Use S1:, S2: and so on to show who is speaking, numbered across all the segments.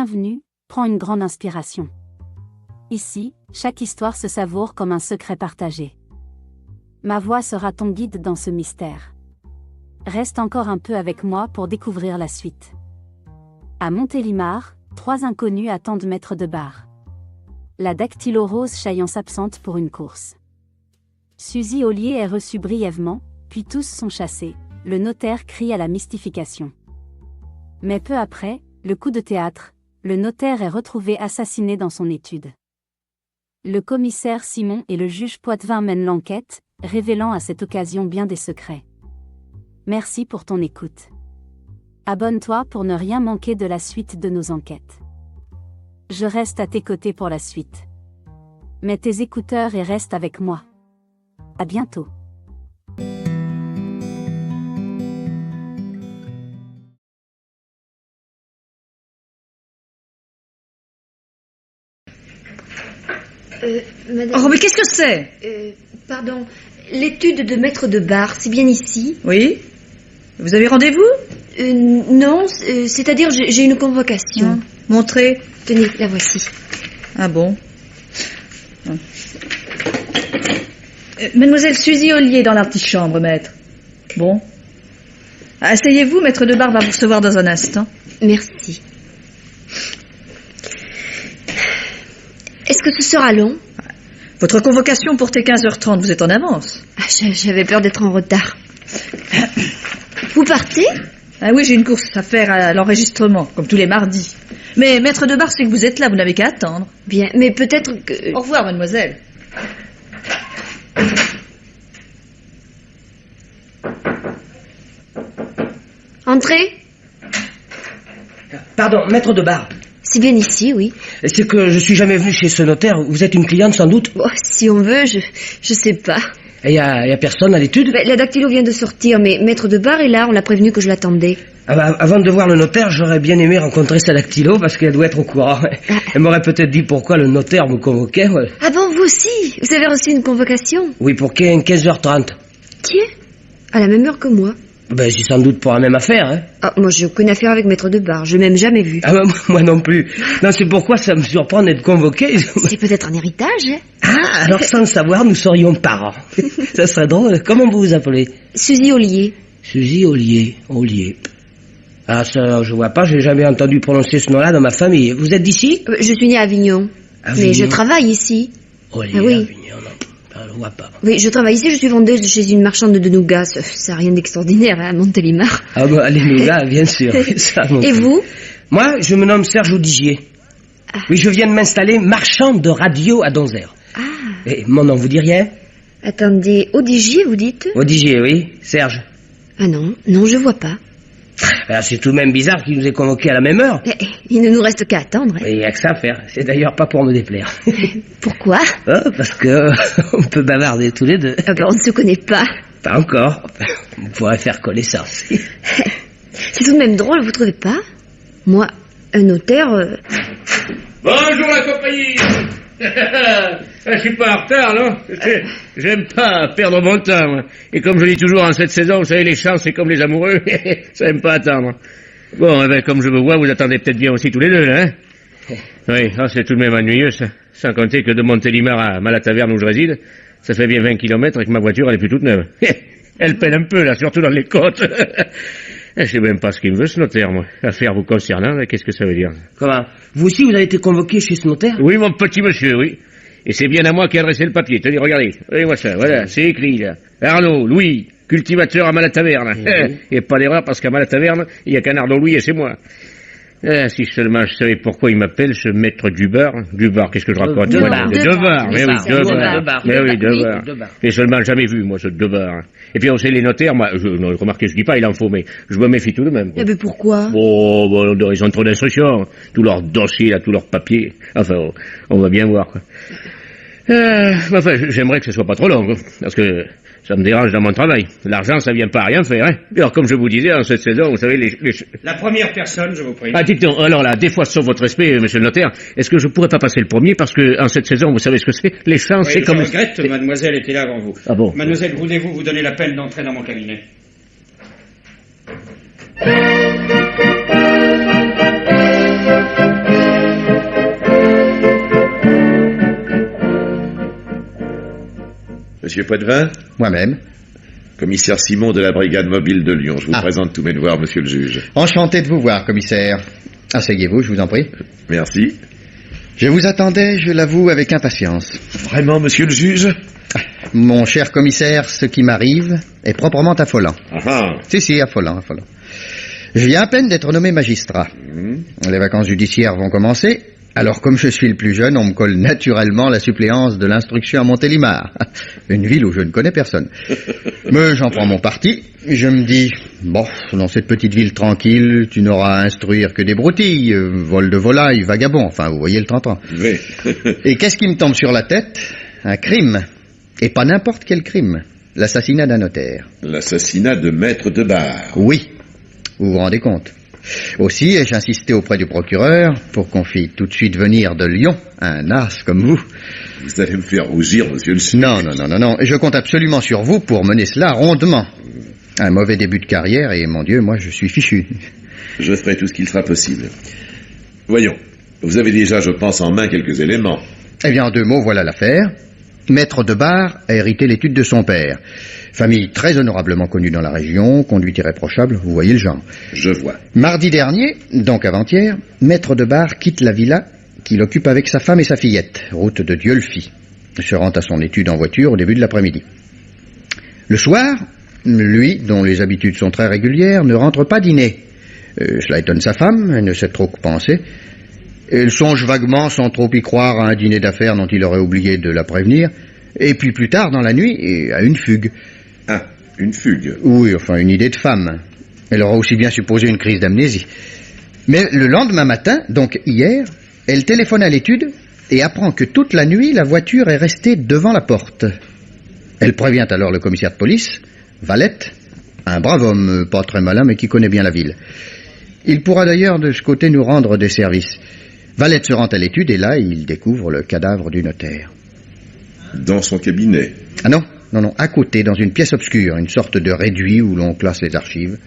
S1: Bienvenue, prends une grande inspiration. Ici, chaque histoire se savoure comme un secret partagé. Ma voix sera ton guide dans ce mystère. Reste encore un peu avec moi pour découvrir la suite. À Montélimar, 3 inconnus attendent maître de bar. La dactylo-rose Chaillon s'absente pour une course. Suzy Ollier est reçue brièvement, puis tous sont chassés. Le notaire crie à la mystification. Mais peu après, le coup de théâtre, le notaire est retrouvé assassiné dans son étude. Le commissaire Simon et le juge Poitvin mènent l'enquête, révélant à cette occasion bien des secrets. Merci pour ton écoute. Abonne-toi pour ne rien manquer de la suite de nos enquêtes. Je reste à tes côtés pour la suite. Mets tes écouteurs et reste avec moi. À bientôt.
S2: Madame...
S3: Oh, mais qu'est-ce que c'est?
S2: Pardon, l'étude de maître de bar, c'est bien ici?
S3: Oui. Vous avez rendez-vous?
S2: Non, c'est-à-dire j'ai une convocation.
S3: Montrez.
S2: Tenez, la voici.
S3: Ah bon? Mademoiselle Suzy Ollier dans l'antichambre, maître. Bon. Asseyez-vous, maître de bar va vous recevoir dans un instant.
S2: Merci. Est-ce que ce sera long?
S3: Votre convocation portait 15h30, vous êtes en avance.
S2: J'avais peur d'être en retard. Vous partez?
S3: Ah oui, j'ai une course à faire à l'enregistrement, comme tous les mardis. Mais maître de bar, c'est que vous êtes là, vous n'avez qu'à attendre.
S2: Bien, mais peut-être que...
S3: Au revoir, mademoiselle.
S2: Entrez.
S4: Pardon, maître de bar.
S2: C'est bien ici, oui.
S4: C'est que je suis jamais venu chez ce notaire. Vous êtes une cliente sans doute?
S2: Oh, si on veut, je sais pas.
S4: Et y a personne à l'étude?
S2: La dactylo vient de sortir, mais maître de bar est là, on l'a prévenu que je l'attendais.
S4: Ah bah, avant de voir le notaire, j'aurais bien aimé rencontrer sa dactylo parce qu'elle doit être au courant. Elle m'aurait peut-être dit pourquoi le notaire me convoquait. Ouais.
S2: Ah bon, vous aussi? Vous avez reçu une convocation?
S4: Oui, pour 15h30.
S2: Tiens, à la même heure que moi.
S4: Ben, c'est sans doute pour la même affaire, hein.
S2: Ah, moi, j'ai aucune affaire avec maître de bar, je l'ai même jamais vu.
S4: Ah bah, moi non plus. Non, c'est pourquoi ça me surprend d'être convoqué.
S2: C'est peut-être un héritage, hein?
S4: Ah, alors sans le savoir, nous serions parents. Ça serait drôle. Comment vous vous appelez?
S2: Suzy Ollier.
S4: Suzy Ollier. Ollier. Ah, ça, je vois pas, j'ai jamais entendu prononcer ce nom-là dans ma famille. Vous êtes d'ici?
S2: Je suis née à Avignon.
S4: Avignon.
S2: Mais je travaille ici.
S4: Ollier,
S2: Ah oui.
S4: Avignon, non. Je vois pas.
S2: Oui, je travaille ici, je suis vendeuse chez une marchande de nougats. Ça n'a rien d'extraordinaire, hein, à Montélimar.
S4: Ah bah, les nougats, bien sûr. Ça,
S2: Et vous?
S4: Moi, je me nomme Serge Audigier.
S2: Ah.
S4: Oui, je viens de m'installer marchand de radio à Donzère.
S2: Ah.
S4: Et mon nom vous dit rien?
S2: Attendez, Audigier, vous dites?
S4: Audigier, oui. Serge.
S2: Ah non, je vois pas.
S4: Alors, c'est tout de même bizarre qu'il nous ait convoqués à la même heure.
S2: Il ne nous reste qu'à attendre. Hein.
S4: Il n'y a que ça à faire. C'est d'ailleurs pas pour me déplaire.
S2: Pourquoi?
S4: Oh, parce que on peut bavarder tous les deux.
S2: Ah ben, on ne se connaît pas.
S4: Pas encore. On pourrait faire connaissance.
S2: C'est tout de même drôle, vous trouvez pas? Moi, un notaire...
S5: Bonjour la compagnie. Je suis pas en retard, non? J'aime pas perdre mon temps, moi. Et comme je dis toujours en cette saison, vous savez, les chances, c'est comme les amoureux, ça aime pas attendre. Bon, eh ben, comme je me vois, vous attendez peut-être bien aussi tous les deux, là, hein? Oui, c'est tout de même ennuyeux, ça. Sans compter que de Montélimar à Malataverne où je réside, ça fait bien 20 kilomètres et que ma voiture, elle est plus toute neuve. Elle peine un peu, là, surtout dans les côtes. Je sais même pas ce qu'il me veut, ce notaire, moi. Affaire vous concernant, là, qu'est-ce que ça veut dire?
S4: Comment? Vous aussi, vous avez été convoqué chez ce notaire?
S5: Oui, mon petit monsieur, oui. Et c'est bien à moi qui ai adressé le papier. Tenez, regardez-moi ça, voilà, c'est écrit, là. Arnaud, Louis, cultivateur à Malataverne. Et pas d'erreur, parce qu'à Malataverne, il y a qu'un Arnaud Louis et c'est moi. Si seulement je savais pourquoi il m'appelle ce maître du bar. Du bar, qu'est-ce que je raconte?
S2: De bar.
S5: Mais oui, Debar. Mais oui, Debar. J'ai seulement jamais vu, moi, ce Debar. Et puis, on sait, les notaires, moi, remarquez, je dis pas, il en faut, mais je me méfie tout de même.
S2: Eh ben, pourquoi?
S5: Oh, bon, ils ont trop d'instructions. Tous leurs dossiers, là, tous leurs papiers. Enfin, on va bien voir, quoi. Enfin, j'aimerais que ce soit pas trop long, quoi, parce que ça me dérange dans mon travail. L'argent, ça vient pas à rien faire, hein. Alors, comme je vous disais, en cette saison, vous savez,
S6: La première personne, je vous prie.
S5: Ah, dites-donc, alors là, des fois, sauf votre respect, monsieur le notaire, est-ce que je pourrais pas passer le premier, parce que, en cette saison, vous savez ce que c'est? Les chances,
S6: Oui,
S5: c'est comme...
S6: je regrette, mademoiselle était là avant vous.
S5: Ah bon?
S6: Mademoiselle, voulez-vous vous donner la peine d'entrer dans mon cabinet?
S7: Monsieur Poitvin?
S8: Moi-même.
S7: Commissaire Simon de la brigade mobile de Lyon. Je vous présente tous mes devoirs, monsieur le juge.
S8: Enchanté de vous voir, commissaire. Asseyez-vous, je vous en prie.
S7: Merci.
S8: Je vous attendais, je l'avoue, avec impatience.
S7: Vraiment, monsieur le juge?
S8: Mon cher commissaire, ce qui m'arrive est proprement affolant.
S7: Ah.
S8: Si, affolant. Je viens à peine d'être nommé magistrat. Les vacances judiciaires vont commencer. Alors, comme je suis le plus jeune, on me colle naturellement la suppléance de l'instruction à Montélimar, une ville où je ne connais personne. Mais j'en prends mon parti. Je me dis, bon, dans cette petite ville tranquille, tu n'auras à instruire que des broutilles, vol de volailles, vagabonds, enfin, vous voyez le temps.
S7: Oui.
S8: Et qu'est-ce qui me tombe sur la tête? Un crime. Et pas n'importe quel crime. L'assassinat d'un notaire.
S7: L'assassinat de maître de bar.
S8: Oui. Vous vous rendez compte? Aussi ai-je insisté auprès du procureur pour qu'on fît tout de suite venir de Lyon un as comme vous.
S7: Vous allez me faire rougir, monsieur le juge.
S8: Non. Je compte absolument sur vous pour mener cela rondement. Un mauvais début de carrière et, mon Dieu, moi je suis fichu.
S7: Je ferai tout ce qu'il sera possible. Voyons, vous avez déjà, je pense, en main quelques éléments.
S8: Eh bien, en 2 mots, voilà l'affaire. Maître de bar a hérité l'étude de son père. Famille très honorablement connue dans la région, conduite irréprochable, vous voyez le genre.
S7: Je vois.
S8: Mardi dernier, donc avant-hier, Maître de bar quitte la villa qu'il occupe avec sa femme et sa fillette, route de Dieulefit, se rend à son étude en voiture au début de l'après-midi. Le soir, lui, dont les habitudes sont très régulières, ne rentre pas dîner. Cela étonne sa femme, elle ne sait trop que penser. Elle songe vaguement, sans trop y croire, à un dîner d'affaires dont il aurait oublié de la prévenir, et puis plus tard, dans la nuit, à une fugue.
S7: Ah, une fugue.
S8: Oui, enfin, une idée de femme. Elle aura aussi bien supposé une crise d'amnésie. Mais le lendemain matin, donc hier, elle téléphone à l'étude et apprend que toute la nuit, la voiture est restée devant la porte. Elle prévient alors le commissaire de police, Valette, un brave homme, pas très malin, mais qui connaît bien la ville. Il pourra d'ailleurs de ce côté nous rendre des services. Valette se rend à l'étude et là, il découvre le cadavre du notaire.
S7: Dans son cabinet?
S8: Ah non, à côté, dans une pièce obscure, une sorte de réduit où l'on classe les archives.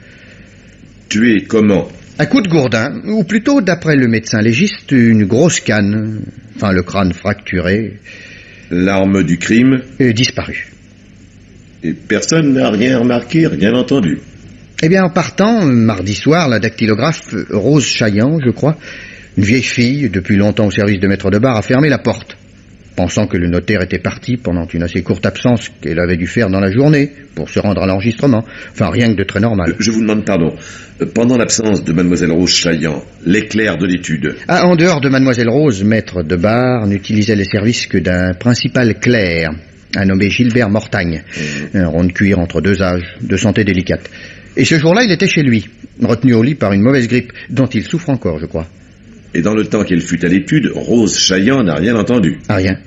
S7: Tué comment?
S8: Un coup de gourdin, ou plutôt, d'après le médecin légiste, une grosse canne, enfin le crâne fracturé.
S7: L'arme du crime?
S8: Disparu.
S7: Et personne n'a rien remarqué, rien entendu?
S8: Eh bien, en partant, mardi soir, la dactylographe Rose Chaillant, je crois, une vieille fille, depuis longtemps au service de maître de bar, a fermé la porte, pensant que le notaire était parti pendant une assez courte absence qu'elle avait dû faire dans la journée pour se rendre à l'enregistrement. Enfin, rien que de très normal.
S7: Je vous demande pardon. Pendant l'absence de mademoiselle Rose Chaillant, l'éclair de l'étude...
S8: Ah, en dehors de mademoiselle Rose, maître de bar n'utilisait les services que d'un principal clerc, un nommé Gilbert Mortagne, un rond de cuir entre 2 âges, de santé délicate. Et ce jour-là, il était chez lui, retenu au lit par une mauvaise grippe, dont il souffre encore, je crois.
S7: Et dans le temps qu'elle fut à l'étude, Rose Chaillant n'a rien entendu?
S8: Ah, rien.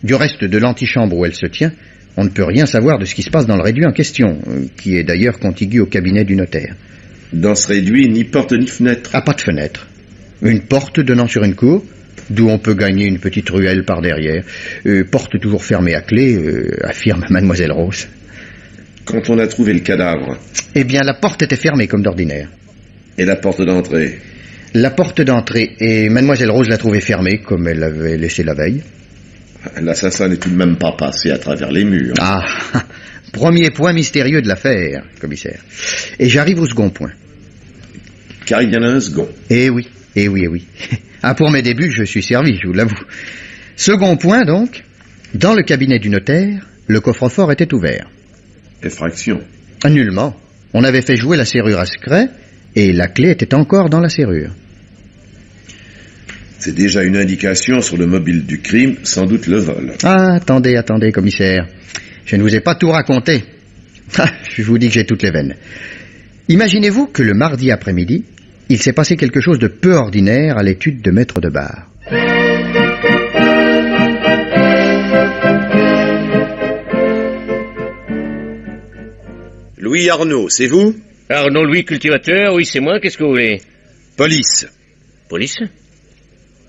S8: Du reste de l'antichambre où elle se tient, on ne peut rien savoir de ce qui se passe dans le réduit en question, qui est d'ailleurs contigu au cabinet du notaire.
S7: Dans ce réduit, ni porte ni fenêtre?
S8: Ah, pas de fenêtre. Une porte donnant sur une cour, d'où on peut gagner une petite ruelle par derrière. Porte toujours fermée à clé, affirme mademoiselle Rose.
S7: Quand on a trouvé le cadavre?
S8: Eh bien, la porte était fermée comme d'ordinaire.
S7: Et la porte d'entrée?
S8: La porte d'entrée, et mademoiselle Rose l'a trouvée fermée, comme elle l'avait laissée la veille.
S7: L'assassin n'est tout de même pas passé à travers les murs.
S8: Ah, premier point mystérieux de l'affaire, commissaire. Et j'arrive au second point.
S7: Car il y en a un second.
S8: Eh oui. Ah, pour mes débuts, je suis servi, je vous l'avoue. Second point, donc. Dans le cabinet du notaire, le coffre-fort était ouvert.
S7: Effraction?
S8: Nullement. On avait fait jouer la serrure à secret, et la clé était encore dans la serrure.
S7: C'est déjà une indication sur le mobile du crime, sans doute le vol.
S8: Ah, attendez, commissaire. Je ne vous ai pas tout raconté. Ah, je vous dis que j'ai toutes les veines. Imaginez-vous que le mardi après-midi, il s'est passé quelque chose de peu ordinaire à l'étude de maître de bar.
S7: Louis Arnaud, c'est vous?
S5: Arnaud Louis, cultivateur, oui, c'est moi, qu'est-ce que vous voulez?
S7: Police.
S5: Police?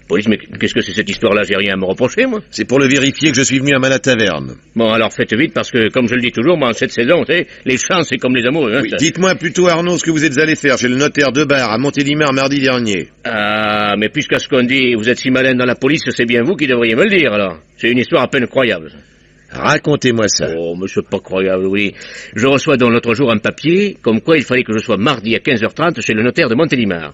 S5: Police, mais qu'est-ce que c'est cette histoire-là? J'ai rien à me reprocher, moi.
S7: C'est pour le vérifier que je suis venu à la taverne.
S5: Bon, alors faites vite, parce que, comme je le dis toujours, moi, en cette saison, vous savez, les chances, c'est comme les amoureux, hein.
S7: Oui, dites-moi plutôt, Arnaud, ce que vous êtes allé faire chez le notaire de bar à Montélimar mardi dernier.
S5: Ah, mais puisqu'à ce qu'on dit, vous êtes si malin dans la police, c'est bien vous qui devriez me le dire, alors. C'est une histoire à peine croyable.
S7: Racontez-moi ça.
S5: Oh, mais c'est pas croyable, oui. Je reçois donc l'autre jour un papier, comme quoi il fallait que je sois mardi à 15h30 chez le notaire de Montélimar.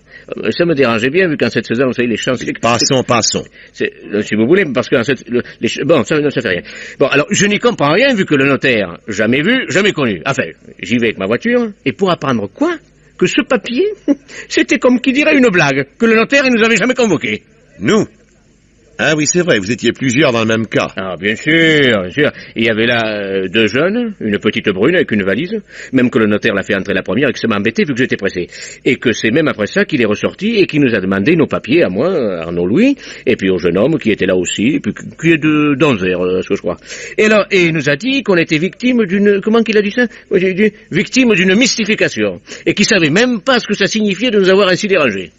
S5: Ça me dérangeait bien, vu qu'en cette saison, vous savez, les chances...
S7: Passons.
S5: Si vous voulez, parce qu'en cette... Bon, ça fait rien. Bon, alors, je n'y comprends rien, vu que le notaire, jamais vu, jamais connu. Enfin, j'y vais avec ma voiture, et pour apprendre quoi? Que ce papier, c'était comme qui dirait une blague, que le notaire, il nous avait jamais convoqués.
S7: Nous? Ah oui, c'est vrai, vous étiez plusieurs dans le même cas.
S5: Ah, bien sûr, bien sûr. Il y avait là 2 jeunes, une petite brune avec une valise, même que le notaire l'a fait entrer la première et que ça m'a embêté vu que j'étais pressé. Et que c'est même après ça qu'il est ressorti et qu'il nous a demandé nos papiers à moi, Arnaud Louis, et puis au jeune homme qui était là aussi, et puis qui est de d'Anvers, ce que je crois. Et alors, et il nous a dit qu'on était victime d'une... Comment qu'il a dit ça? Moi, j'ai dit victime d'une mystification. Et qu'il savait même pas ce que ça signifiait de nous avoir ainsi dérangés.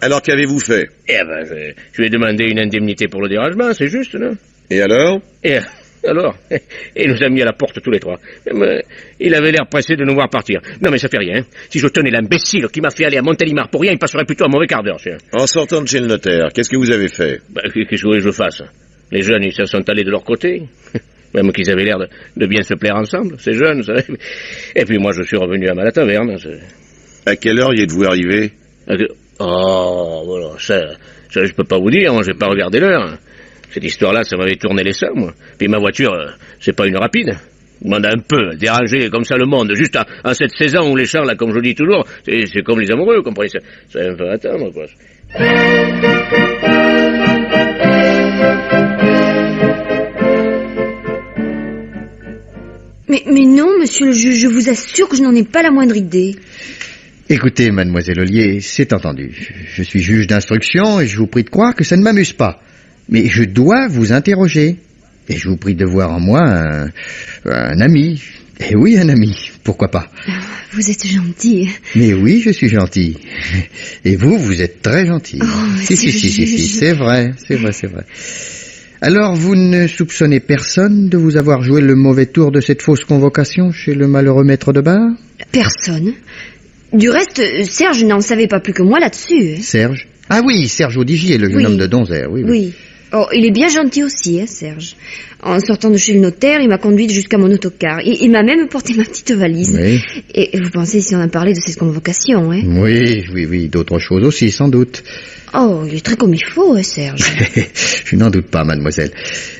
S7: Alors qu'avez-vous fait?
S5: Eh ben, je lui ai demandé une indemnité pour le dérangement, c'est juste, non?
S7: Et alors?
S5: Et alors, il nous a mis à la porte tous les trois. Mais, il avait l'air pressé de nous voir partir. Non mais ça fait rien. Si je tenais l'imbécile qui m'a fait aller à Montélimar pour rien, il passerait plutôt un mauvais quart d'heure.
S7: En sortant de chez le notaire, qu'est-ce que vous avez fait?
S5: Qu'est-ce que vous voulez que je fasse? Les jeunes, ils se sont allés de leur côté. Même qu'ils avaient l'air de bien se plaire ensemble, ces jeunes, vous savez. Et puis moi, je suis revenu à la taverne.
S7: À quelle heure y êtes-vous arrivé?
S5: Oh, voilà, ça je peux pas vous dire, moi j'ai pas regardé l'heure. Cette histoire-là, ça m'avait tourné les seins, moi. Puis ma voiture, c'est pas une rapide. Demande un peu, déranger comme ça le monde, juste en cette saison où les chars, là, comme je dis toujours, c'est comme les amoureux, vous comprenez, ça me fait attendre, quoi.
S2: Mais non, monsieur le juge, je vous assure que je n'en ai pas la moindre idée.
S8: Écoutez, mademoiselle Ollier, c'est entendu. Je suis juge d'instruction et je vous prie de croire que ça ne m'amuse pas. Mais je dois vous interroger. Et je vous prie de voir en moi un ami. Et oui, un ami. Pourquoi pas?
S2: Vous êtes gentil.
S8: Mais oui, je suis gentil. Et vous êtes très gentil.
S2: Oh,
S8: si, c'est vrai. Alors, vous ne soupçonnez personne de vous avoir joué le mauvais tour de cette fausse convocation chez le malheureux maître de bar?
S2: Personne. Du reste, Serge n'en savait pas plus que moi là-dessus.
S8: Serge? Ah oui, Serge Audigier, le jeune homme de Donzère, oui.
S2: Oh, il est bien gentil aussi, Serge. En sortant de chez le notaire, il m'a conduite jusqu'à mon autocar. Il m'a même porté ma petite valise. Oui. Et vous pensez si on a parlé de cette convocation, hein?
S8: Oui, d'autres choses aussi, sans doute.
S2: Oh, il est très comme il faut, Serge.
S8: Je n'en doute pas, mademoiselle.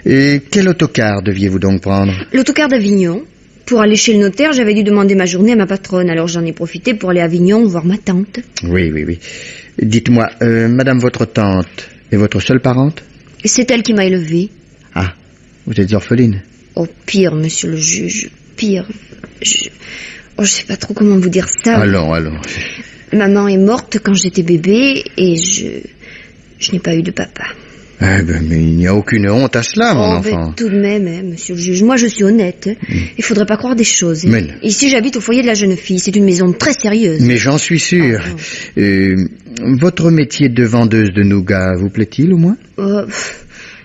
S8: Et quel autocar deviez-vous donc prendre?
S2: L'autocar d'Avignon. Pour aller chez le notaire, j'avais dû demander ma journée à ma patronne, alors j'en ai profité pour aller à Avignon voir ma tante.
S8: Oui. Dites-moi, madame votre tante est votre seule parente?
S2: C'est elle qui m'a élevée.
S8: Ah, vous êtes orpheline?
S2: Oh, pire, monsieur le juge, pire. Je sais pas trop comment vous dire ça.
S8: Allons.
S2: Maman est morte quand j'étais bébé et je n'ai pas eu de papa.
S8: Mais il n'y a aucune honte à cela, mon enfant.
S2: Mais tout de même, monsieur le juge, moi je suis honnête. Il faudrait pas croire des choses.
S8: Mais non.
S2: Ici, j'habite au foyer de la jeune fille. C'est une maison très sérieuse.
S8: Mais j'en suis sûr. Votre métier de vendeuse de nougat vous plaît-il au moins?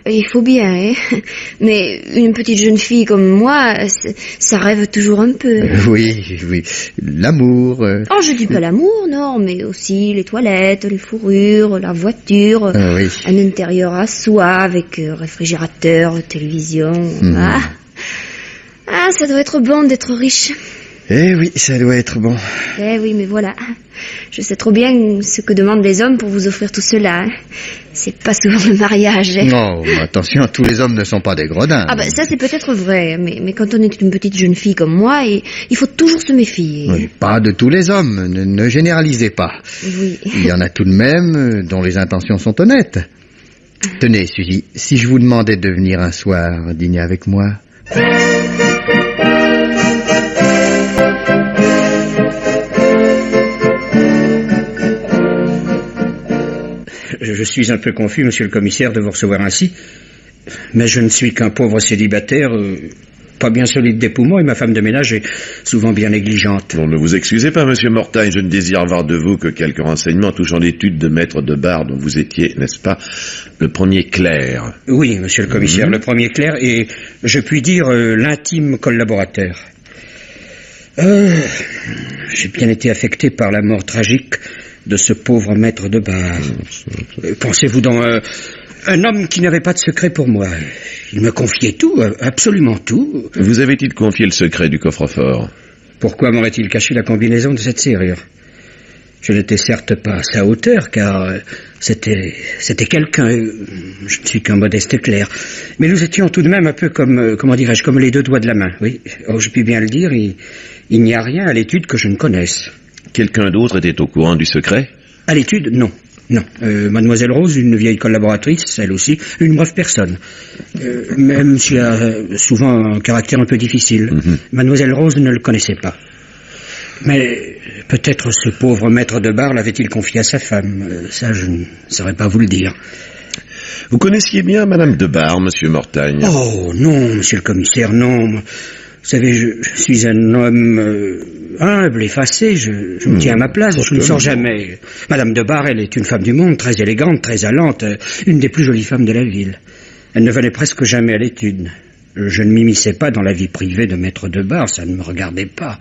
S2: Il faut bien, hein. Mais une petite jeune fille comme moi, ça rêve toujours un peu.
S8: Oui. L'amour.
S2: Oh, je dis pas l'amour, non, mais aussi les toilettes, les fourrures, la voiture,
S8: oui.
S2: Un intérieur à soi avec réfrigérateur, télévision. Ah, ça doit être bon d'être riche.
S8: Eh oui, ça doit être bon.
S2: Eh oui, mais voilà. Je sais trop bien ce que demandent les hommes pour vous offrir tout cela. Hein. C'est pas souvent le mariage. Hein.
S8: Non, attention, tous les hommes ne sont pas des gredins.
S2: Ah ben ça c'est peut-être vrai, mais quand on est une petite jeune fille comme moi, il faut toujours se méfier.
S8: Oui, pas de tous les hommes, ne généralisez pas.
S2: Oui.
S8: Il y en a tout de même dont les intentions sont honnêtes. Tenez, Suzy, si je vous demandais de venir un soir dîner avec moi...
S6: Je suis un peu confus, monsieur le commissaire, de vous recevoir ainsi. Mais je ne suis qu'un pauvre célibataire, pas bien solide des poumons, et ma femme de ménage est souvent bien négligente.
S7: Bon, ne vous excusez pas, monsieur Mortagne, je ne désire avoir de vous que quelques renseignements touchant l'étude de maître de bar dont vous étiez, n'est-ce pas, le premier clerc.
S6: Oui, monsieur le commissaire, le premier clerc, et je puis dire l'intime collaborateur. J'ai bien été affecté par la mort tragique de ce pauvre maître de bar. Pensez-vous donc Un homme qui n'avait pas de secret pour moi. Il me confiait tout, absolument tout.
S7: Vous avait-il confié le secret du coffre-fort?
S6: Pourquoi m'aurait-il caché la combinaison de cette serrure? Je n'étais certes pas à sa hauteur, car c'était quelqu'un. Je ne suis qu'un modeste clerc. Mais nous étions tout de même un peu comme, comment dirais-je, comme les deux doigts de la main, oui. Oh, je puis bien le dire, il n'y a rien à l'étude que je ne connaisse.
S7: Quelqu'un d'autre était au courant du secret?
S6: À l'étude, non. Non. Mademoiselle Rose, une vieille collaboratrice, elle aussi, une brave personne. Même s'il a souvent un caractère un peu difficile. Mademoiselle Rose ne le connaissait pas. Mais peut-être ce pauvre maître de bar l'avait-il confié à sa femme. Ça, je ne saurais pas vous le dire.
S7: Vous connaissiez bien Madame de Bar, Monsieur Mortagne?
S6: Oh, non, monsieur le commissaire, non. Vous savez, je suis un homme humble, effacé, je me tiens à ma place, je ne sors jamais. Madame de Bar, elle est une femme du monde, très élégante, très allante, une des plus jolies femmes de la ville. Elle ne venait presque jamais à l'étude. Je ne m'immisçais pas dans la vie privée de maître de bar, ça ne me regardait pas.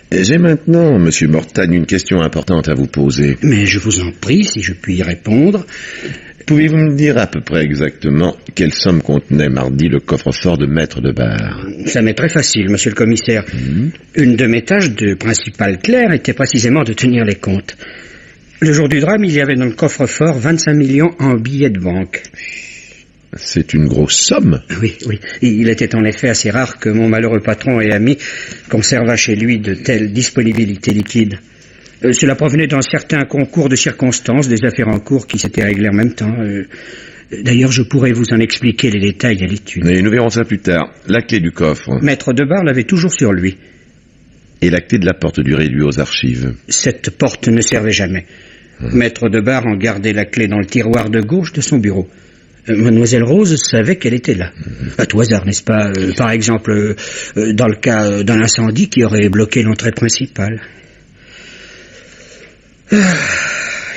S7: J'ai maintenant, Monsieur Mortagne, une question importante à vous poser.
S6: Mais je vous en prie, si je puis y répondre.
S7: Pouvez-vous me dire à peu près exactement quelle somme contenait mardi le coffre-fort de maître de bar?
S6: Ça m'est très facile, monsieur le commissaire. Une de mes tâches de principal clerc était précisément de tenir les comptes. Le jour du drame, il y avait dans le coffre-fort 25 millions en billets de banque.
S7: C'est une grosse somme.
S6: Oui, oui. Il était en effet assez rare que mon malheureux patron et ami conservât chez lui de telles disponibilités liquides. Cela provenait d'un certain concours de circonstances, des affaires en cours qui s'étaient réglées en même temps. D'ailleurs, je pourrais vous en expliquer les détails à l'étude.
S7: Mais nous verrons ça plus tard. La clé du coffre.
S6: Maître de bar l'avait toujours sur lui.
S7: Et la clé de la porte du réduit aux archives.
S6: Cette porte ne servait jamais. Maître de bar en gardait la clé dans le tiroir de gauche de son bureau. Mademoiselle Rose savait qu'elle était là. À tout hasard, n'est-ce pas? Par exemple, dans le cas d'un incendie qui aurait bloqué l'entrée principale.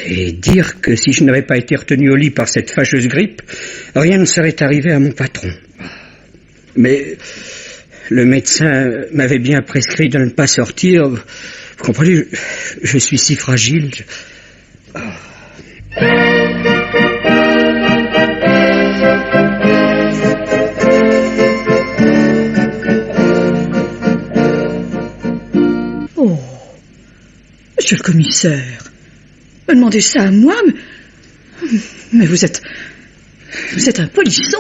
S6: Et dire que si je n'avais pas été retenu au lit par cette fâcheuse grippe, rien ne serait arrivé à mon patron. Mais le médecin m'avait bien prescrit de ne pas sortir. Vous comprenez, je suis si fragile.
S3: Oh, monsieur le commissaire, me demandez ça à moi, mais vous êtes un polisson.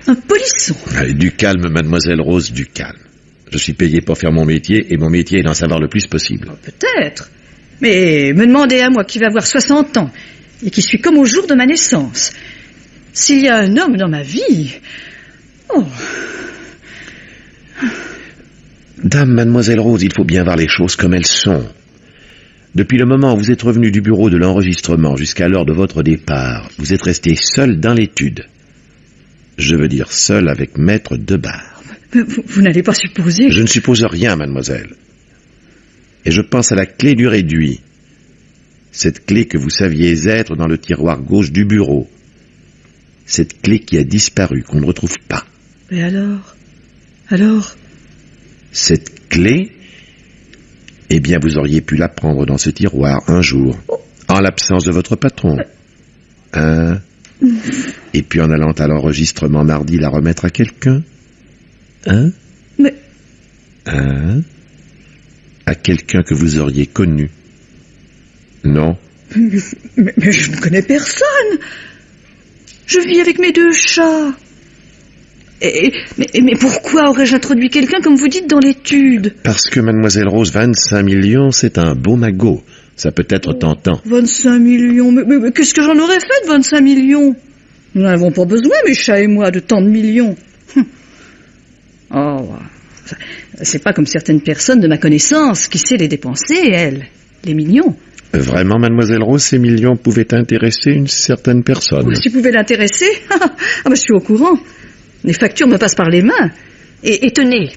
S3: Un polisson.
S7: Allez, du calme, mademoiselle Rose, du calme. Je suis payé pour faire mon métier, et mon métier est d'en savoir le plus possible.
S3: Peut-être. Mais me demandez à moi qui va avoir 60 ans, et qui suis comme au jour de ma naissance, s'il y a un homme dans ma vie... Oh.
S7: Dame, mademoiselle Rose, il faut bien voir les choses comme elles sont. Depuis le moment où vous êtes revenu du bureau de l'enregistrement jusqu'à l'heure de votre départ, vous êtes resté seul dans l'étude. Je veux dire seul avec maître de bar.
S3: Vous n'allez pas supposer...
S7: Je ne suppose rien, mademoiselle. Et je pense à la clé du réduit. Cette clé que vous saviez être dans le tiroir gauche du bureau. Cette clé qui a disparu, qu'on ne retrouve pas.
S3: Mais alors...
S7: Cette clé, eh bien, vous auriez pu la prendre dans ce tiroir un jour, en l'absence de votre patron. Hein? Et puis en allant à l'enregistrement mardi, la remettre à quelqu'un. Hein?
S3: Mais...
S7: Hein? À quelqu'un que vous auriez connu. Non?
S3: Mais je ne connais personne. Je vis avec mes 2 chats. Mais pourquoi aurais-je introduit quelqu'un, comme vous dites, dans l'étude?
S7: Parce que, mademoiselle Rose, 25 millions, c'est un beau magot. Ça peut être tentant.
S3: 25 millions mais qu'est-ce que j'en aurais fait de 25 millions? Nous n'en avons pas besoin, mes chats et moi, de tant de millions. Oh, c'est pas comme certaines personnes de ma connaissance qui sait les dépenser, elles, les millions.
S7: Vraiment, mademoiselle Rose, ces millions pouvaient intéresser une certaine personne.
S3: Si pouvaient l'intéresser? Je suis au courant. Les factures me passent par les mains. Et tenez,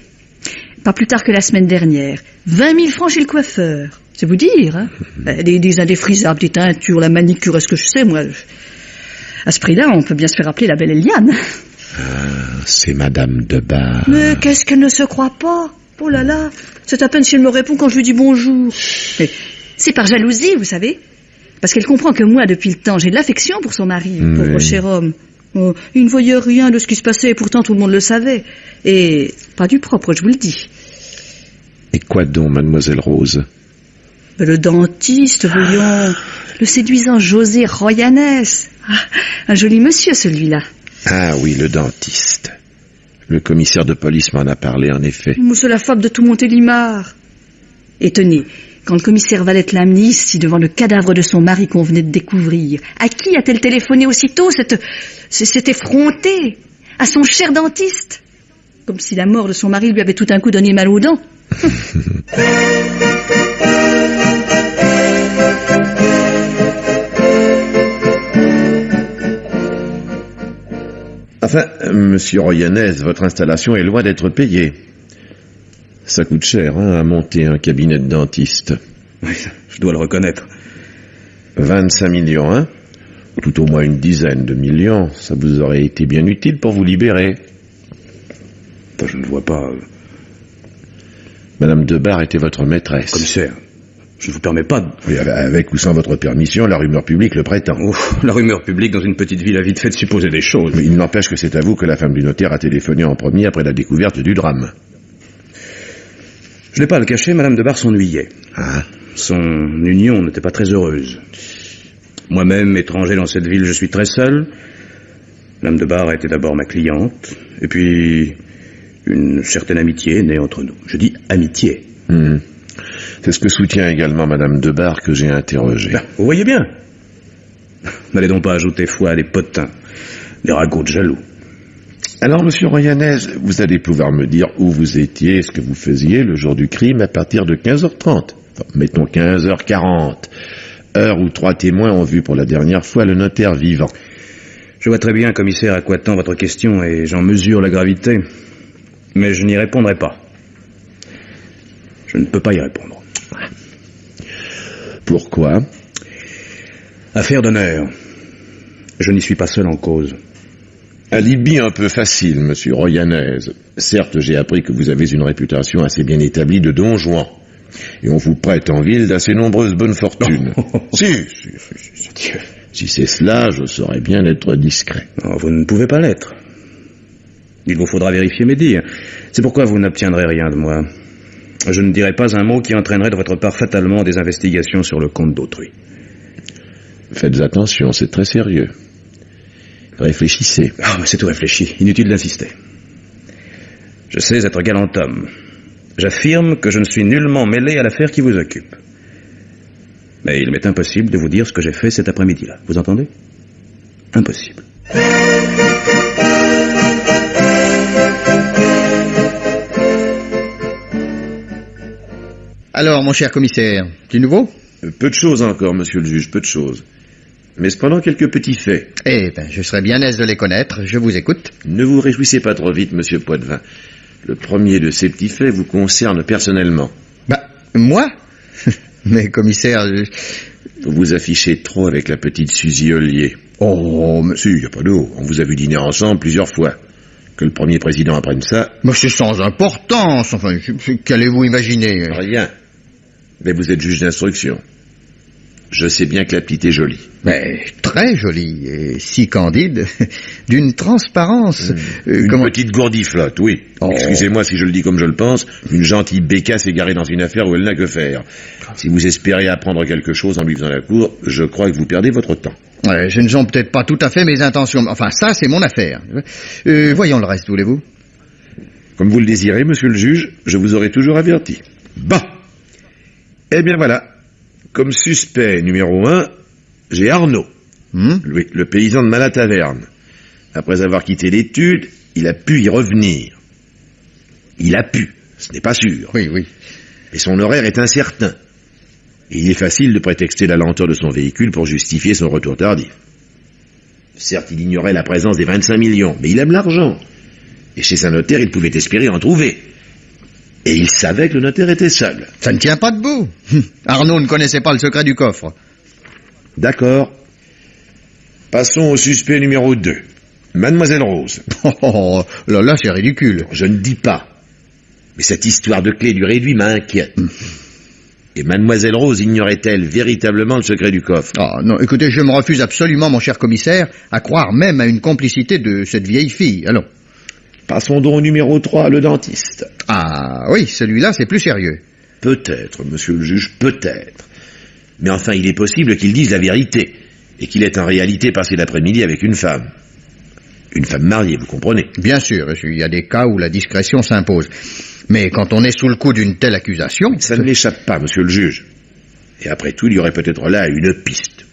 S3: pas plus tard que la semaine dernière, 20 000 francs chez le coiffeur. C'est vous dire, hein? Des indéfrisables, des teintures, la manicure, est-ce que je sais, moi? À ce prix-là, on peut bien se faire appeler la belle Eliane.
S7: Ah, c'est madame de Bar.
S3: Mais qu'est-ce qu'elle ne se croit pas? Oh là là, c'est à peine si elle me répond quand je lui dis bonjour. Mais c'est par jalousie, vous savez. Parce qu'elle comprend que moi, depuis le temps, j'ai de l'affection pour son mari, pauvre cher homme. Oh, il ne voyait rien de ce qui se passait, et pourtant tout le monde le savait. Et pas du propre, je vous le dis.
S7: Et quoi donc, mademoiselle Rose?
S3: Le dentiste, voyons, le séduisant José Royanes. Ah, un joli monsieur, celui-là.
S7: Ah oui, le dentiste. Le commissaire de police m'en a parlé, en effet.
S3: C'est la fable de tout Montélimar. Et tenez, quand le commissaire Valette l'a amené ici devant le cadavre de son mari qu'on venait de découvrir, à qui a-t-elle téléphoné aussitôt, cette effrontée? À son cher dentiste? Comme si la mort de son mari lui avait tout d'un coup donné mal aux dents.
S7: Enfin, monsieur Royanes, votre installation est loin d'être payée. Ça coûte cher, à monter un cabinet de dentiste.
S6: Oui, je dois le reconnaître.
S7: 25 millions, hein? Tout au moins une dizaine de millions. Ça vous aurait été bien utile pour vous libérer.
S6: Je ne vois pas...
S7: Madame Debar était votre maîtresse.
S6: Commissaire, je ne vous permets pas de...
S7: Oui, avec ou sans votre permission, la rumeur publique le prétend.
S6: Oh, la rumeur publique dans une petite ville a vite fait de supposer des choses.
S7: Mais il n'empêche que c'est à vous que la femme du notaire a téléphoné en premier après la découverte du drame.
S6: Je n'ai pas à le cacher, Madame Debar s'ennuyait.
S7: Ah.
S6: Son union n'était pas très heureuse. Moi-même, étranger dans cette ville, je suis très seul. Madame Debar était d'abord ma cliente, et puis une certaine amitié est née entre nous. Je dis amitié.
S7: C'est ce que soutient également Madame Debar que j'ai interrogée.
S6: Ben, vous voyez bien. N'allez donc pas ajouter foi à des potins, des ragots de jaloux.
S7: Alors, monsieur Royanes, vous allez pouvoir me dire où vous étiez et ce que vous faisiez le jour du crime à partir de 15h30. Enfin, mettons 15h40. Heure où 3 témoins ont vu pour la dernière fois le notaire vivant.
S6: Je vois très bien, commissaire, à quoi tend votre question et j'en mesure la gravité. Mais je n'y répondrai pas. Je ne peux pas y répondre.
S7: Pourquoi?
S6: Affaire d'honneur. Je n'y suis pas seul en cause.
S7: Alibi un peu facile, monsieur Royanes. Certes, j'ai appris que vous avez une réputation assez bien établie de Don Juan. Et on vous prête en ville d'assez nombreuses bonnes fortunes. Si c'est cela, je saurais bien être discret.
S6: Non, vous ne pouvez pas l'être. Il vous faudra vérifier mes dires. C'est pourquoi vous n'obtiendrez rien de moi. Je ne dirai pas un mot qui entraînerait de votre part fatalement des investigations sur le compte d'autrui.
S7: Faites attention, c'est très sérieux. Réfléchissez.
S6: Ah, mais c'est tout réfléchi. Inutile d'insister. Je sais être galant homme. J'affirme que je ne suis nullement mêlé à l'affaire qui vous occupe. Mais il m'est impossible de vous dire ce que j'ai fait cet après-midi-là. Vous entendez? Impossible.
S8: Alors, mon cher commissaire, du nouveau?
S7: Peu de choses encore, monsieur le juge, peu de choses. Mais cependant, quelques petits faits.
S8: Eh ben, je serais bien aise de les connaître. Je vous écoute.
S7: Ne vous réjouissez pas trop vite, monsieur Poitvin. Le premier de ces petits faits vous concerne personnellement.
S8: Bah, moi? Mais commissaire...
S7: Vous vous affichez trop avec la petite Suzy Ollier.
S8: Oh, mais...
S7: Si, y a pas d'eau. On vous a vu dîner ensemble plusieurs fois. Que le premier président apprenne ça...
S8: Mais c'est sans importance. Enfin, qu'allez-vous imaginer?
S7: Rien. Mais vous êtes juge d'instruction. Je sais bien que la petite est jolie.
S8: Mais très jolie et si candide, d'une transparence...
S7: Une petite gourdiflotte, oui. Oh. Excusez-moi si je le dis comme je le pense, une gentille bécasse égarée dans une affaire où elle n'a que faire. Si vous espérez apprendre quelque chose en lui faisant la cour, je crois que vous perdez votre temps.
S8: Je ne sens peut-être pas tout à fait mes intentions. Enfin, ça, c'est mon affaire. Voyons le reste, voulez-vous?
S7: Comme vous le désirez, monsieur le juge, je vous aurai toujours averti. Bon. Eh bien voilà. Comme suspect numéro 1, j'ai Arnaud, le paysan de Malataverne. Après avoir quitté l'étude, il a pu y revenir. Il a pu, ce n'est pas sûr.
S8: Oui, oui.
S7: Mais son horaire est incertain. Et il est facile de prétexter la lenteur de son véhicule pour justifier son retour tardif. Certes, il ignorait la présence des 25 millions, mais il aime l'argent. Et chez un notaire, il pouvait espérer en trouver. Et il savait que le notaire était seul.
S8: Ça ne tient pas debout. Arnaud ne connaissait pas le secret du coffre.
S7: D'accord. Passons au suspect numéro 2. Mademoiselle Rose.
S8: Oh, là, c'est ridicule.
S7: Je ne dis pas. Mais cette histoire de clé du réduit m'inquiète. Et Mademoiselle Rose ignorait-elle véritablement le secret du coffre?
S8: Ah non, écoutez, je me refuse absolument, mon cher commissaire, à croire même à une complicité de cette vieille fille. Allons.
S7: Passons donc au numéro 3, le dentiste.
S8: Ah oui, celui-là, c'est plus sérieux.
S7: Peut-être, monsieur le juge, peut-être. Mais enfin, il est possible qu'il dise la vérité, et qu'il ait en réalité passé l'après-midi avec une femme. Une femme mariée, vous comprenez?
S8: Bien sûr, il y a des cas où la discrétion s'impose. Mais quand on est sous le coup d'une telle accusation...
S7: Ça ne m'échappe pas, monsieur le juge. Et après tout, il y aurait peut-être là une piste.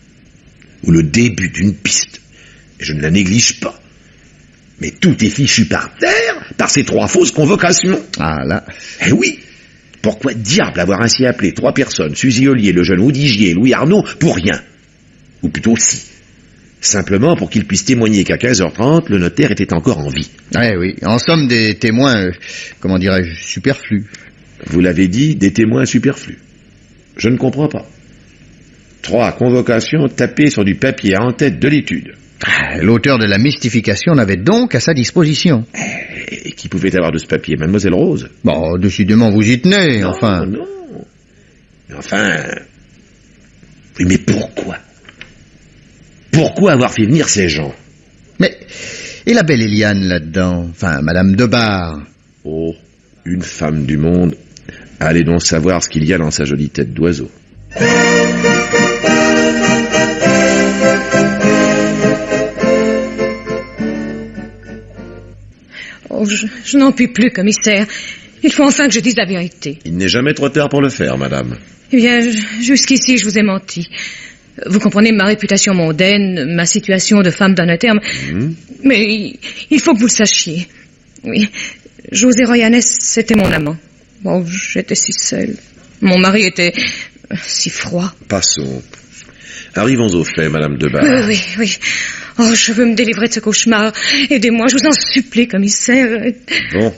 S7: Ou le début d'une piste. Et je ne la néglige pas. Mais tout est fichu par terre par ces 3 fausses convocations.
S8: Ah là...
S7: Eh oui. Pourquoi diable avoir ainsi appelé 3 personnes, Suzy Ollier, le jeune Audigier et Louis Arnaud, pour rien? Ou plutôt si. Simplement pour qu'ils puissent témoigner qu'à 15h30, le notaire était encore en vie.
S8: Eh oui, en somme des témoins, comment dirais-je, superflus.
S7: Vous l'avez dit, des témoins superflus. Je ne comprends pas. 3 convocations tapées sur du papier en tête de l'étude.
S8: L'auteur de la mystification n'avait donc à sa disposition.
S7: Et qui pouvait avoir de ce papier, Mademoiselle Rose?
S8: Bon, décidément, vous y tenez,
S7: Non,
S8: enfin...
S7: Non. Mais enfin... Oui, mais pourquoi? Pourquoi avoir fait venir ces gens?
S8: Mais, et la belle Eliane là-dedans? Enfin, Madame de Bar.
S7: Oh, une femme du monde. Allez donc savoir ce qu'il y a dans sa jolie tête d'oiseau.
S9: Oh, je n'en puis plus, commissaire. Il faut enfin que je dise la vérité.
S7: Il n'est jamais trop tard pour le faire, madame.
S9: Eh bien, jusqu'ici, je vous ai menti. Vous comprenez ma réputation mondaine, ma situation de femme d'un notaire, mais il faut que vous le sachiez. Oui, José Royanès, c'était mon amant. Bon, j'étais si seule. Mon mari était si froid.
S7: Passons. Arrivons au fait, madame Debar.
S9: Oui. Oh, je veux me délivrer de ce cauchemar. Aidez-moi, je vous en supplie, commissaire.
S7: Bon.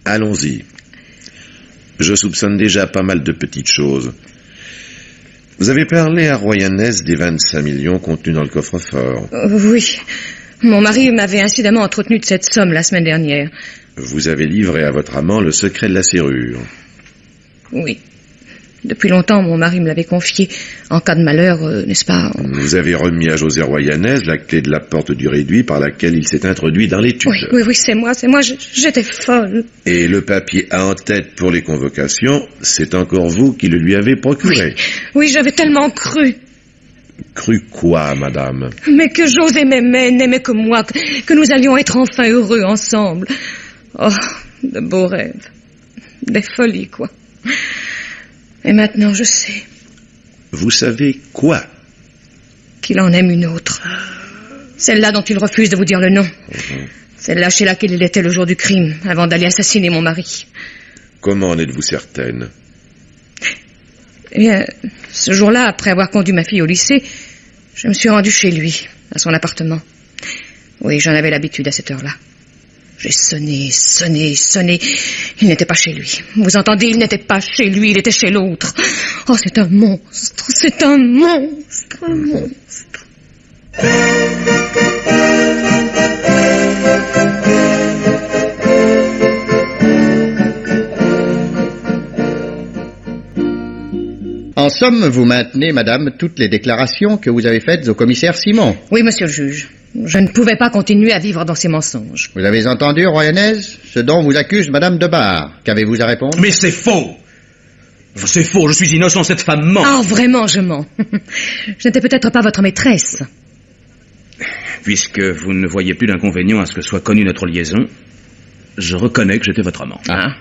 S7: Allons-y. Je soupçonne déjà pas mal de petites choses. Vous avez parlé à Royanès des 25 millions contenus dans le coffre-fort.
S9: Oui. Mon mari m'avait incidemment entretenu de cette somme la semaine dernière.
S7: Vous avez livré à votre amant le secret de la serrure.
S9: Oui. Depuis longtemps, mon mari me l'avait confié. En cas de malheur, n'est-ce pas?
S7: Vous avez remis à José Royanès la clé de la porte du réduit par laquelle il s'est introduit dans l'étude.
S9: Oui, c'est moi. J'étais folle.
S7: Et le papier à en tête pour les convocations, c'est encore vous qui le lui avez procuré.
S9: Oui, j'avais tellement cru.
S7: Cru quoi, madame?
S9: Mais que José m'aimait, n'aimait que moi, que nous allions être enfin heureux ensemble. Oh, de beaux rêves. Des folies, quoi. Et maintenant, je sais.
S7: Vous savez quoi?
S9: Qu'il en aime une autre. Celle-là dont il refuse de vous dire le nom. Celle-là chez laquelle il était le jour du crime, avant d'aller assassiner mon mari.
S7: Comment en êtes-vous certaine?
S9: Eh bien, ce jour-là, après avoir conduit ma fille au lycée, je me suis rendue chez lui, à son appartement. Oui, j'en avais l'habitude à cette heure-là. J'ai sonné. Il n'était pas chez lui. Vous entendez, il n'était pas chez lui, il était chez l'autre. Oh, c'est un monstre.
S8: En somme, vous maintenez, madame, toutes les déclarations que vous avez faites au commissaire Simon.
S9: Oui, monsieur le juge. Je ne pouvais pas continuer à vivre dans ces mensonges.
S8: Vous avez entendu, Royanès, ce dont vous accuse madame de Bar. Qu'avez-vous à répondre?
S10: Mais c'est faux! C'est faux, je suis innocent, cette femme ment.
S9: Ah, vraiment, je mens. Je n'étais peut-être pas votre maîtresse.
S10: Puisque vous ne voyez plus d'inconvénient à ce que soit connue notre liaison, je reconnais que j'étais votre amant.
S9: Ah.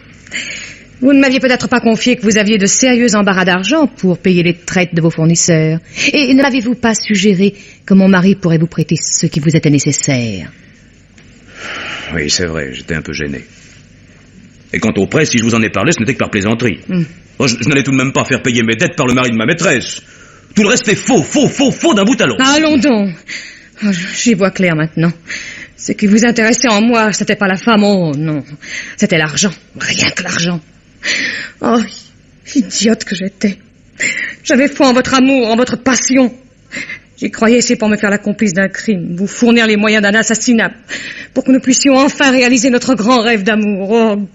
S9: Vous ne m'aviez peut-être pas confié que vous aviez de sérieux embarras d'argent pour payer les traites de vos fournisseurs. Et ne m'avez-vous pas suggéré que mon mari pourrait vous prêter ce qui vous était nécessaire?
S10: Oui, c'est vrai, j'étais un peu gêné. Et quant aux prêts, si je vous en ai parlé, ce n'était que par plaisanterie. Je n'allais tout de même pas faire payer mes dettes par le mari de ma maîtresse. Tout le reste est faux d'un bout à l'autre.
S9: Allons donc. Oh, j'y vois clair maintenant. Ce qui vous intéressait en moi, c'était pas la femme, oh non. C'était l'argent, rien que l'argent. Oh, idiote que j'étais. J'avais foi en votre amour, en votre passion. J'y croyais, c'est pour me faire la complice d'un crime, vous fournir les moyens d'un assassinat, pour que nous puissions enfin réaliser notre grand rêve d'amour. Oh,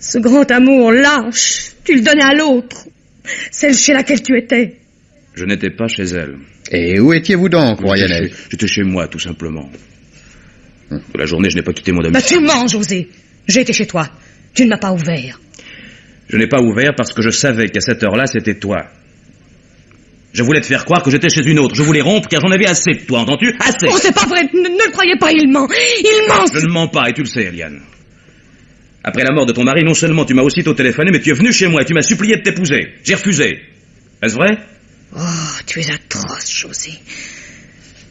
S9: Ce grand amour lâche, tu le donnais à l'autre, celle chez laquelle tu étais.
S10: Je n'étais pas chez elle.
S8: Et où étiez-vous donc, Royanel?
S10: J'étais chez moi, tout simplement. De la journée, je n'ai pas quitté mon
S9: Bah
S10: domicile.
S9: tu mens, José. J'ai été chez toi. Tu ne m'as pas ouvert.
S10: Je n'ai pas ouvert parce que je savais qu'à cette heure-là, c'était toi. Je voulais te faire croire que j'étais chez une autre. Je voulais rompre car j'en avais assez de toi, entends-tu? Assez.
S9: Oh, c'est pas vrai. Ne le croyez pas, il ment. Il ment.
S10: Je ne mens pas, et tu le sais, Eliane. Après la mort de ton mari, non seulement tu m'as aussitôt téléphoné, mais tu es venu chez moi et tu m'as supplié de t'épouser. J'ai refusé. Est-ce vrai?
S9: Oh, tu es atroce, José.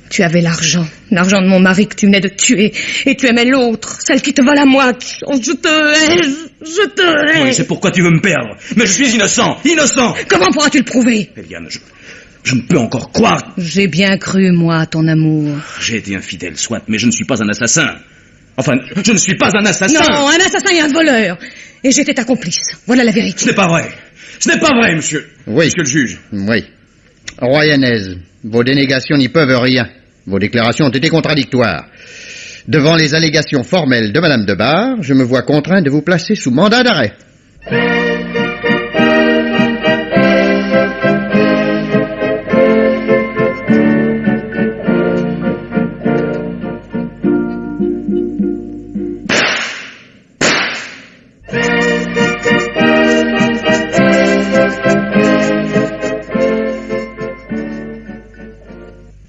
S9: Tu avais l'argent de mon mari que tu venais de tuer, et tu aimais l'autre, celle qui te vole à moi. Oh, je te hais, je te hais.
S10: Oui, c'est pourquoi tu veux me perdre. Mais je suis innocent, innocent.
S9: Comment pourras-tu le prouver?
S10: Eliane, je ne peux encore croire.
S9: J'ai bien cru, moi, à ton amour.
S10: J'ai été infidèle, soit, mais je ne suis pas un assassin. Enfin, je ne suis pas un assassin.
S9: Non, un assassin et un voleur. Et j'étais ta complice. Voilà la vérité.
S10: Ce n'est pas vrai. Ce n'est pas vrai, monsieur.
S8: Oui.
S10: Monsieur le juge.
S8: Oui. Royanez, vos dénégations n'y peuvent rien. Vos déclarations ont été contradictoires. Devant les allégations formelles de Madame de Bar, je me vois contraint de vous placer sous mandat d'arrêt.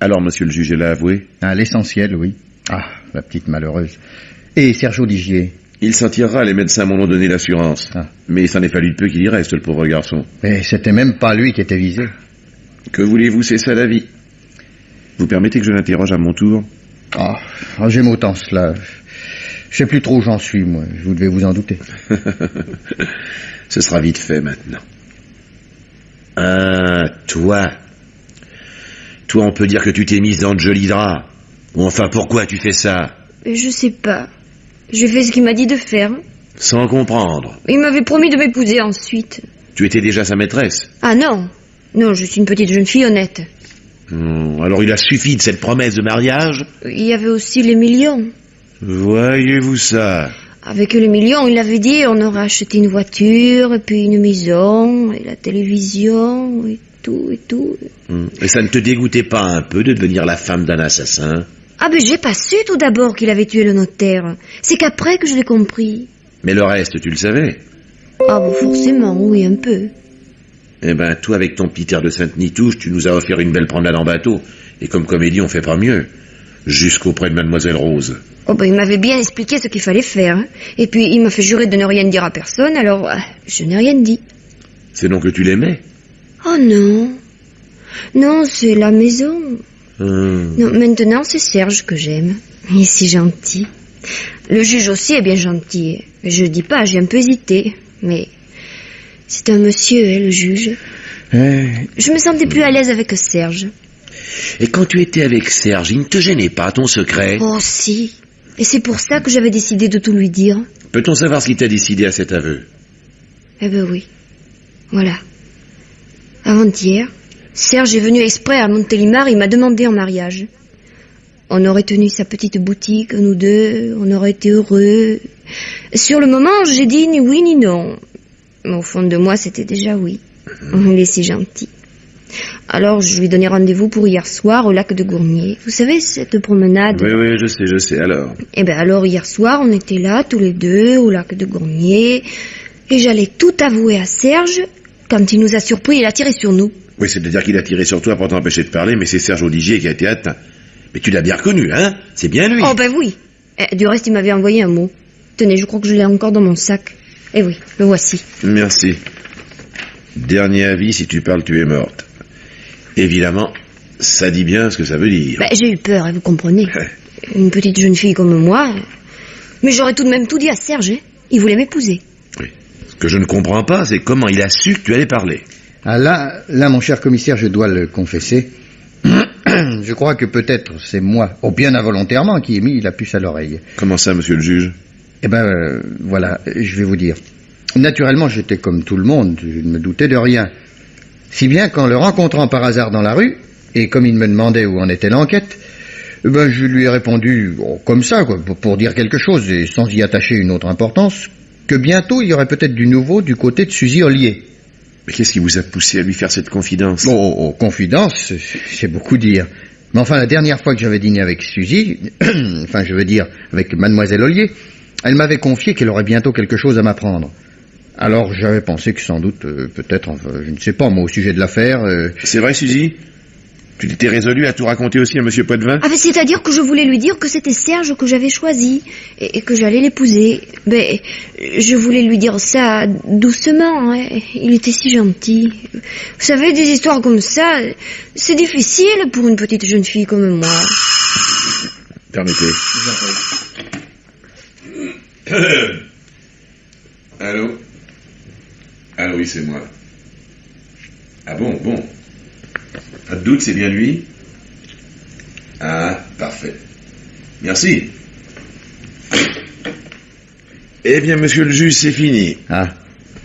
S7: Alors, monsieur le juge, elle a avoué?
S8: Ah, l'essentiel, oui. Ah, la petite malheureuse. Et Sergio Digier?
S7: Il s'en tirera, les médecins m'en ont donné l'assurance.
S8: Ah.
S7: Mais il s'en est fallu de peu qu'il y reste, le pauvre garçon.
S8: Et c'était même pas lui qui était visé.
S7: Que voulez-vous, c'est ça la vie. Vous permettez que je l'interroge à mon tour?
S8: Ah, j'aime autant cela. Je sais plus trop où j'en suis, moi. Vous devez vous en douter.
S7: Ce sera vite fait, maintenant. Ah, toi. Toi, on peut dire que tu t'es mise dans de jolis draps. Ou enfin, pourquoi tu fais ça?
S2: Je sais pas. J'ai fait ce qu'il m'a dit de faire.
S7: Sans comprendre.
S2: Il m'avait promis de m'épouser ensuite.
S7: Tu étais déjà sa maîtresse?
S2: Ah non. Non, je suis une petite jeune fille honnête.
S7: Alors il a suffi de cette promesse de mariage?
S2: Il y avait aussi les millions.
S7: Voyez-vous ça?
S2: Avec les millions, il avait dit on aurait acheté une voiture, et puis une maison, et la télévision, et tout, et tout.
S7: Et ça ne te dégoûtait pas un peu de devenir la femme d'un assassin?
S2: Ah ben j'ai pas su tout d'abord qu'il avait tué le notaire. C'est qu'après que je l'ai compris.
S7: Mais le reste, tu le savais?
S2: Ah bon, forcément, oui, un peu.
S7: Eh ben, toi, avec ton petit air de Sainte-Nitouche, tu nous as offert une belle promenade en bateau. Et comme comédie, on fait pas mieux. Jusqu'auprès de Mademoiselle Rose.
S2: Oh ben il m'avait bien expliqué ce qu'il fallait faire. Hein. Et puis il m'a fait jurer de ne rien dire à personne, alors je n'ai rien dit.
S7: C'est donc que tu l'aimais?
S2: Oh non. Non, c'est la maison. Non, maintenant c'est Serge que j'aime. Il est si gentil. Le juge aussi est bien gentil. Je dis pas, j'ai un peu hésité. Mais c'est un monsieur, hein, le juge. Je me sentais plus à l'aise avec Serge.
S7: Et quand tu étais avec Serge, il ne te gênait pas, ton secret?
S2: Oh si. Et c'est pour ça que j'avais décidé de tout lui dire.
S7: Peut-on savoir ce qui t'a décidé à cet aveu?
S2: Eh ben oui. Voilà. Avant-hier, Serge est venu exprès à Montélimar, il m'a demandé en mariage. On aurait tenu sa petite boutique, nous deux, on aurait été heureux. Sur le moment, j'ai dit ni oui ni non. Mais au fond de moi, c'était déjà oui. Il est si gentil. Alors, je lui ai donné rendez-vous pour hier soir au lac de Gournier. Vous savez, cette promenade...
S7: Oui, je sais, alors.
S2: Eh ben alors, hier soir, on était là, tous les deux, au lac de Gournier, et j'allais tout avouer à Serge. Quand il nous a surpris, il a tiré sur nous.
S7: Oui, c'est-à-dire qu'il a tiré sur toi pour t'empêcher de parler, mais c'est Serge Audigier qui a été atteint. Mais tu l'as bien reconnu, hein? C'est bien lui.
S2: Oh ben oui. Du reste, il m'avait envoyé un mot. Tenez, je crois que je l'ai encore dans mon sac. Eh oui, le voici.
S7: Merci. Dernier avis, si tu parles, tu es morte. Évidemment, ça dit bien ce que ça veut dire.
S2: Ben, j'ai eu peur, hein, vous comprenez. Une petite jeune fille comme moi. Mais j'aurais tout de même tout dit à Serge, hein. Il voulait m'épouser.
S7: Oui. Ce que je ne comprends pas, c'est comment il a su que tu allais parler.
S8: Ah là, mon cher commissaire, je dois le confesser. Je crois que peut-être c'est moi, bien involontairement, qui ai mis la puce à l'oreille.
S7: Comment ça, monsieur le juge?
S8: Eh ben, voilà, je vais vous dire. Naturellement, j'étais comme tout le monde, je ne me doutais de rien. Si bien qu'en le rencontrant par hasard dans la rue, et comme il me demandait où en était l'enquête, je lui ai répondu comme ça, quoi, pour dire quelque chose, et sans y attacher une autre importance, que bientôt il y aurait peut-être du nouveau du côté de Suzy Ollier.
S7: Mais qu'est-ce qui vous a poussé à lui faire cette confidence?
S8: Confidence, c'est beaucoup dire. Mais enfin, la dernière fois que j'avais dîné avec Suzy, enfin, je veux dire, avec mademoiselle Ollier, elle m'avait confié qu'elle aurait bientôt quelque chose à m'apprendre. Alors, j'avais pensé que sans doute, peut-être, enfin, je ne sais pas, moi, au sujet de l'affaire...
S7: C'est vrai, Suzy? Tu t'étais résolu à tout raconter aussi à Monsieur Poitvin?
S2: Ah ben c'est-à-dire que je voulais lui dire que c'était Serge que j'avais choisi et que j'allais l'épouser. Ben, je voulais lui dire ça doucement, hein. Il était si gentil. Vous savez, des histoires comme ça, c'est difficile pour une petite jeune fille comme moi.
S7: Permettez. Allô? Allô, oui, c'est moi. Ah bon. Pas de doute, c'est bien lui? Ah, parfait. Merci. Eh bien, monsieur le juge, c'est fini.
S8: Ah.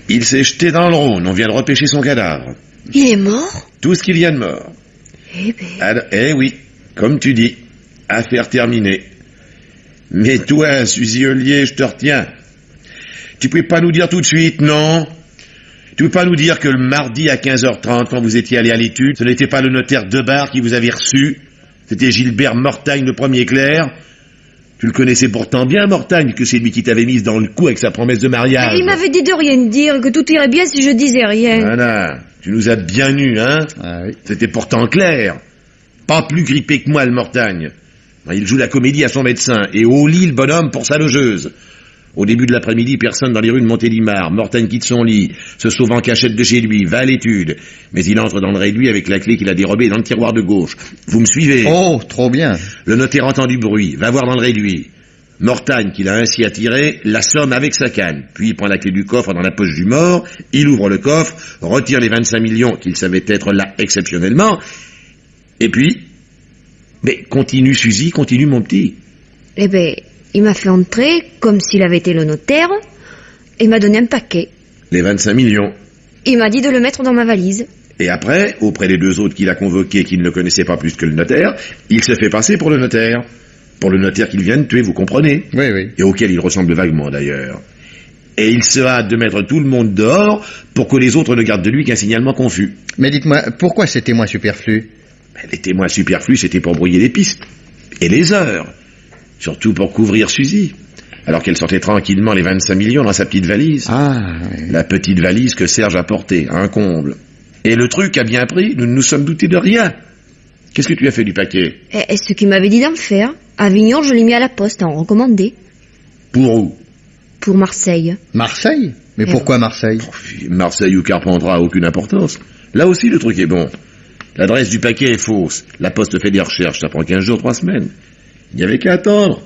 S7: Il s'est jeté dans le Rhône, on vient de repêcher son cadavre.
S2: Il est mort?
S7: Tout ce qu'il y a de mort. Eh oui, comme tu dis, affaire terminée. Mais toi, Suzy Ollier, je te retiens. Tu pouvais pas nous dire tout de suite, non? Tu peux pas nous dire que le mardi à 15h30, quand vous étiez allé à l'étude, ce n'était pas le notaire Debar qui vous avait reçu, c'était Gilbert Mortagne, le premier clerc. Tu le connaissais pourtant bien, Mortagne, que c'est lui qui t'avait mise dans le coup avec sa promesse de mariage.
S2: Il m'avait dit de rien dire, que tout irait bien si je disais rien.
S7: Voilà, tu nous as bien eus, hein?
S8: Ah oui.
S7: C'était pourtant clair. Pas plus grippé que moi, le Mortagne. Il joue la comédie à son médecin, et au lit, le bonhomme pour sa logeuse. Au début de l'après-midi, personne dans les rues de Montélimar. Mortagne quitte son lit, se sauve en cachette de chez lui, va à l'étude. Mais il entre dans le réduit avec la clé qu'il a dérobée dans le tiroir de gauche. Vous me suivez?
S8: Oh, trop bien.
S7: Le notaire entend du bruit, va voir dans le réduit. Mortagne, qui l'a ainsi attiré, l'assomme avec sa canne. Puis il prend la clé du coffre dans la poche du mort, il ouvre le coffre, retire les 25 millions qu'il savait être là exceptionnellement, et puis... Mais continue, Suzy, continue, mon petit.
S2: Eh ben... Il m'a fait entrer comme s'il avait été le notaire et m'a donné un paquet.
S7: Les 25 millions.
S2: Il m'a dit de le mettre dans ma valise.
S7: Et après, auprès des deux autres qu'il a convoqués qui ne le connaissaient pas plus que le notaire, il se fait passer pour le notaire. Pour le notaire qu'il vient de tuer, vous comprenez?
S8: Oui, oui.
S7: Et auquel il ressemble vaguement d'ailleurs. Et il se hâte de mettre tout le monde dehors pour que les autres ne gardent de lui qu'un signalement confus.
S8: Mais dites-moi, pourquoi ces témoins superflus?
S7: Les témoins superflus, c'était pour brouiller les pistes. Et les heures. Surtout pour couvrir Suzy, alors qu'elle sortait tranquillement les 25 millions dans sa petite valise.
S8: Ah, oui.
S7: La petite valise que Serge a portée, un comble. Et le truc a bien pris, nous ne nous sommes doutés de rien. Qu'est-ce que tu as fait du paquet?
S2: Et ce qu'il m'avait dit d'en faire. À Avignon, je l'ai mis à la poste en recommandé.
S7: Pour où?
S2: Pour Marseille.
S8: Marseille? Mais pourquoi Marseille?
S7: Marseille ou Carpentras a aucune importance. Là aussi, le truc est bon. L'adresse du paquet est fausse. La poste fait des recherches, ça prend 15 jours, 3 semaines. Il n'y avait qu'à attendre.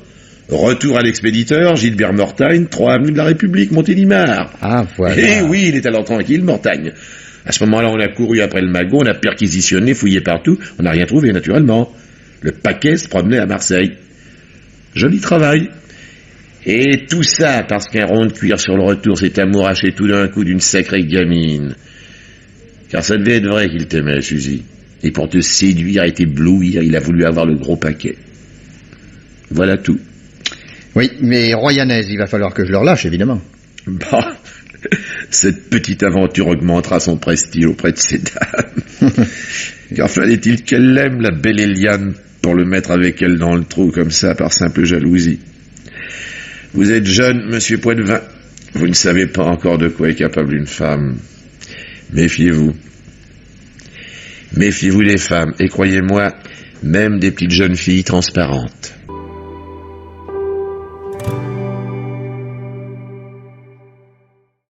S7: Retour à l'expéditeur, Gilbert Mortagne, 3 avenue de la République, Montélimar.
S8: Ah, voilà.
S7: Eh oui, il est alors tranquille, Mortagne. À ce moment-là, on a couru après le magot, on a perquisitionné, fouillé partout, on n'a rien trouvé, naturellement. Le paquet se promenait à Marseille. Joli travail. Et tout ça parce qu'un rond de cuir sur le retour s'est amouraché tout d'un coup d'une sacrée gamine. Car ça devait être vrai qu'il t'aimait, Suzy. Et pour te séduire et t'éblouir, il a voulu avoir le gros paquet. Voilà tout.
S8: Oui, mais Royanaise, il va falloir que je le relâche, évidemment.
S7: Bah, cette petite aventure augmentera son prestige auprès de ces dames. Car fallait-il qu'elle l'aime, la belle Eliane, pour le mettre avec elle dans le trou comme ça, par simple jalousie. Vous êtes jeune, monsieur Poitvin. Vous ne savez pas encore de quoi est capable une femme. Méfiez-vous. Méfiez-vous des femmes, et croyez-moi, même des petites jeunes filles transparentes.